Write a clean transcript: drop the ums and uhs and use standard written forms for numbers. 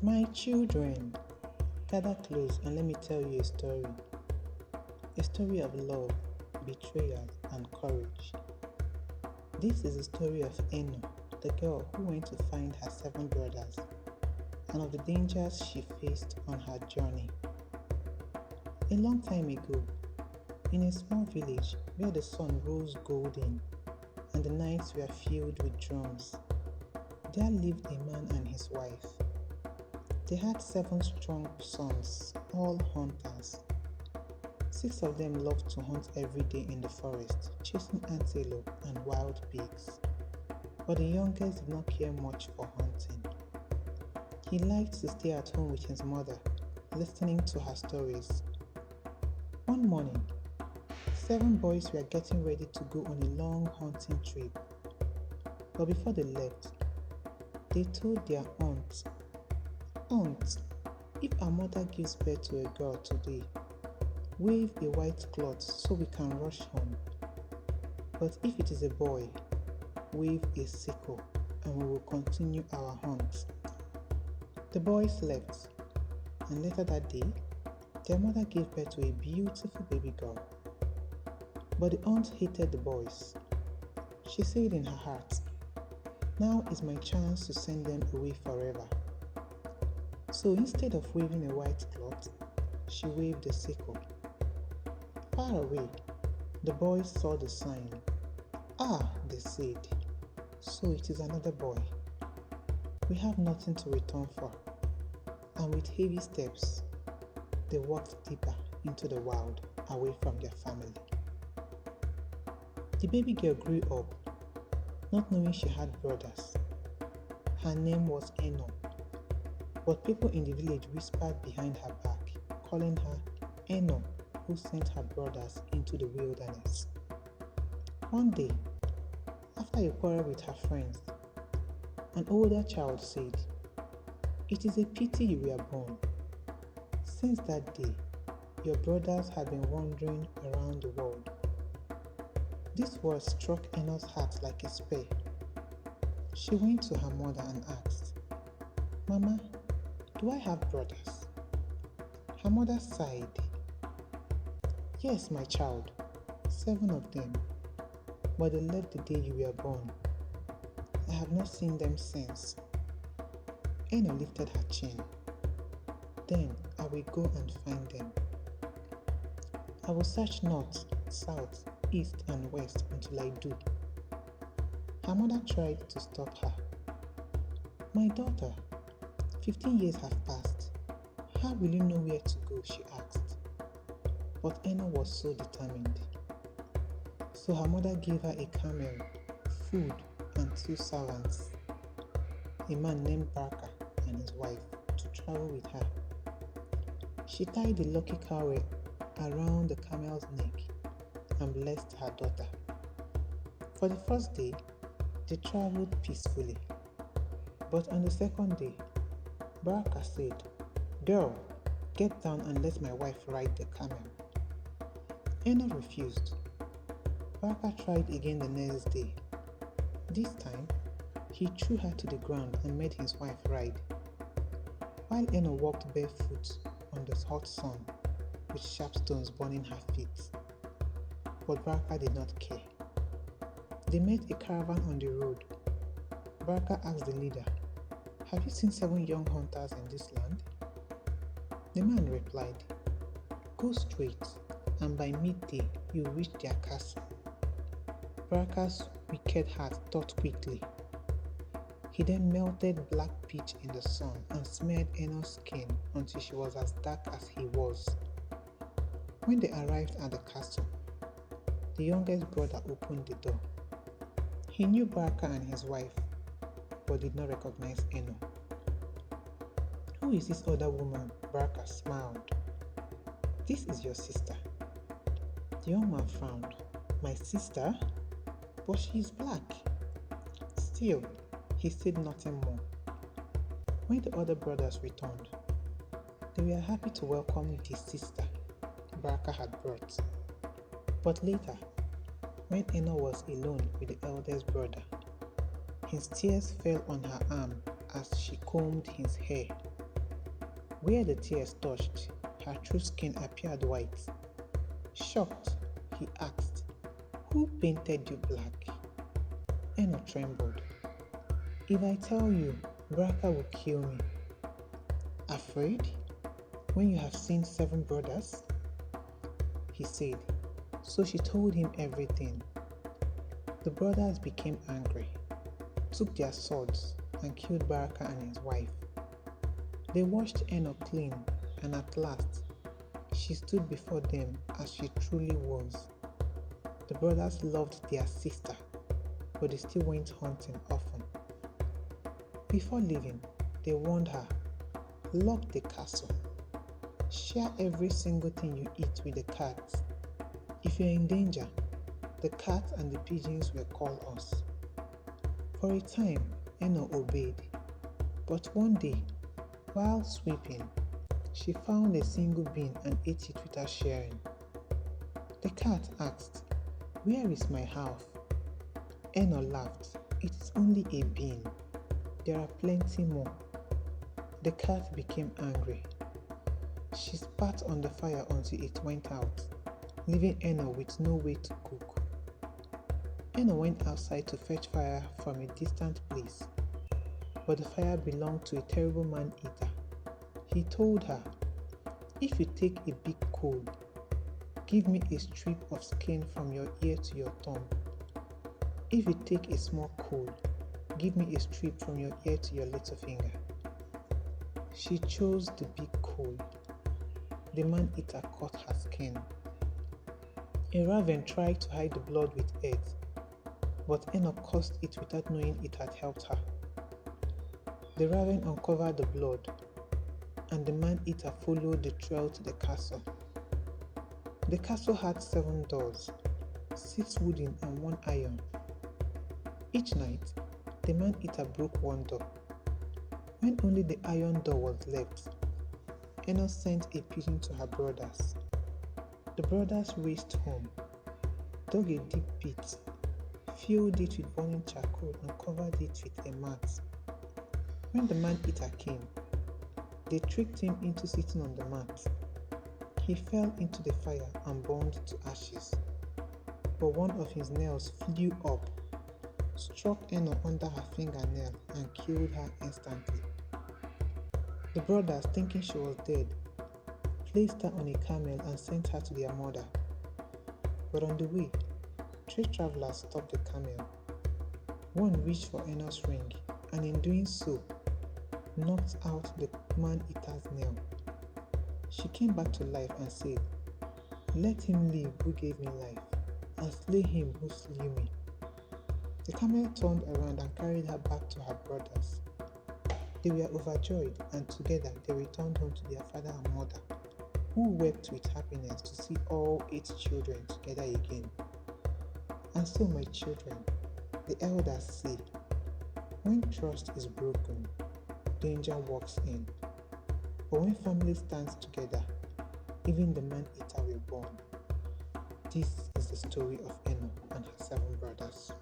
My children, gather close and let me tell you a story. A story of love, betrayal, and courage. This is the story of Eno, the girl who went to find her 7 brothers, and of the dangers she faced on her journey. A long time ago, in a small village where the sun rose golden and the nights were filled with drums, there lived a man and his wife. They had 7 strong sons, all hunters. 6 of them loved to hunt every day in the forest, chasing antelope and wild pigs. But the youngest did not care much for hunting. He liked to stay at home with his mother, listening to her stories. One morning, 7 boys were getting ready to go on a long hunting trip. But before they left, they told their aunt, "Aunt, if our mother gives birth to a girl today, wave a white cloth so we can rush home. But if it is a boy, wave a sickle and we will continue our hunt." The boys left, and later that day, their mother gave birth to a beautiful baby girl. But the aunt hated the boys. She said in her heart, "Now is my chance to send them away forever." So instead of waving a white cloth, she waved a sickle. Far away, the boys saw the sign. "Ah," they said, "so it is another boy. We have nothing to return for." And with heavy steps, they walked deeper into the wild, away from their family. The baby girl grew up, not knowing she had brothers. Her name was Eno, but people in the village whispered behind her back, calling her Eno, who sent her brothers into the wilderness. One day, after a quarrel with her friends, an older child said, "It is a pity you were born. Since that day, your brothers have been wandering around the world." This word struck Eno's heart like a spear. She went to her mother and asked, "Mama, do I have brothers?" Her mother sighed. "Yes, my child, 7 of them, but they left the day you were born. I have not seen them since." Eno lifted her chin. "Then I will go and find them. I will search north, south, east and west until I do." Her mother tried to stop her. "My daughter, 15 years have passed. How will you know where to go?" she asked. But Eno was so determined. So her mother gave her a camel, food, and 2 servants, a man named Barker and his wife, to travel with her. She tied the lucky cow around the camel's neck and blessed her daughter. For the first day, they traveled peacefully. But on the second day, Barker said, "Girl, get down and let my wife ride the camel." Eno refused. Barker tried again the next day. This time, he threw her to the ground and made his wife ride, while Eno walked barefoot on the hot sun with sharp stones burning her feet. But Barker did not care. They met a caravan on the road. Barker asked the leader, "Have you seen 7 young hunters in this land?" The man replied, "Go straight, and by midday you'll reach their castle." Barker's wicked heart thought quickly. He then melted black pitch in the sun and smeared Eno's skin until she was as dark as he was. When they arrived at the castle, the youngest brother opened the door. He knew Barker and his wife, but did not recognize Eno. "Who is this other woman?" Barker smiled. "This is your sister." The young man frowned. "My sister? But she is black." Still, he said nothing more. When the other brothers returned, they were happy to welcome the sister Barker had brought. But later, when Eno was alone with the eldest brother, his tears fell on her arm as she combed his hair. Where the tears touched, her true skin appeared white. Shocked, he asked, "Who painted you black?" Eno trembled. "If I tell you, Baraka will kill me." "Afraid? When you have seen 7 brothers?" he said. So she told him everything. The brothers became angry, took their swords, and killed Baraka and his wife. They washed Eno clean, and at last, she stood before them as she truly was. The brothers loved their sister, but they still went hunting often. Before leaving, they warned her, "Lock the castle. Share every single thing you eat with the cats. If you're in danger, the cats and the pigeons will call us." For a time, Eno obeyed, but one day, while sweeping, she found a single bean and ate it without sharing. The cat asked, "Where is my half?" Eno laughed, "It is only a bean. There are plenty more." The cat became angry. She spat on the fire until it went out, leaving Eno with no way to cook. Eno went outside to fetch fire from a distant place, but the fire belonged to a terrible man-eater. He told her, "If you take a big coal, give me a strip of skin from your ear to your thumb. If you take a small coal, give me a strip from your ear to your little finger." She chose the big coal. The man-eater cut her skin. A raven tried to hide the blood with earth, but Eno cursed it without knowing it had helped her. The raven uncovered the blood, and the man-eater followed the trail to the castle. The castle had 7 doors, 6 wooden and 1 iron. Each night, the man-eater broke one door. When only the iron door was left, Eno sent a pigeon to her brothers. The brothers raced home, dug a deep pit, filled it with burning charcoal and covered it with a mat. When the man-eater came, they tricked him into sitting on the mat. He fell into the fire and burned to ashes, but one of his nails flew up, struck Eno under her fingernail and killed her instantly. The brothers, thinking she was dead, placed her on a camel and sent her to their mother. But on the way, 3 travelers stopped the camel. One reached for Eno's ring, and in doing so, knocked out the man-eater's nail. She came back to life and said, "Let him live who gave me life, and slay him who slew me." The camel turned around and carried her back to her brothers. They were overjoyed, and together they returned home to their father and mother, who wept with happiness to see all 8 children together again. And so, my children, the elders say, when trust is broken, danger walks in. But when family stands together, even the man-eater will born. This is the story of Eno and her 7 brothers.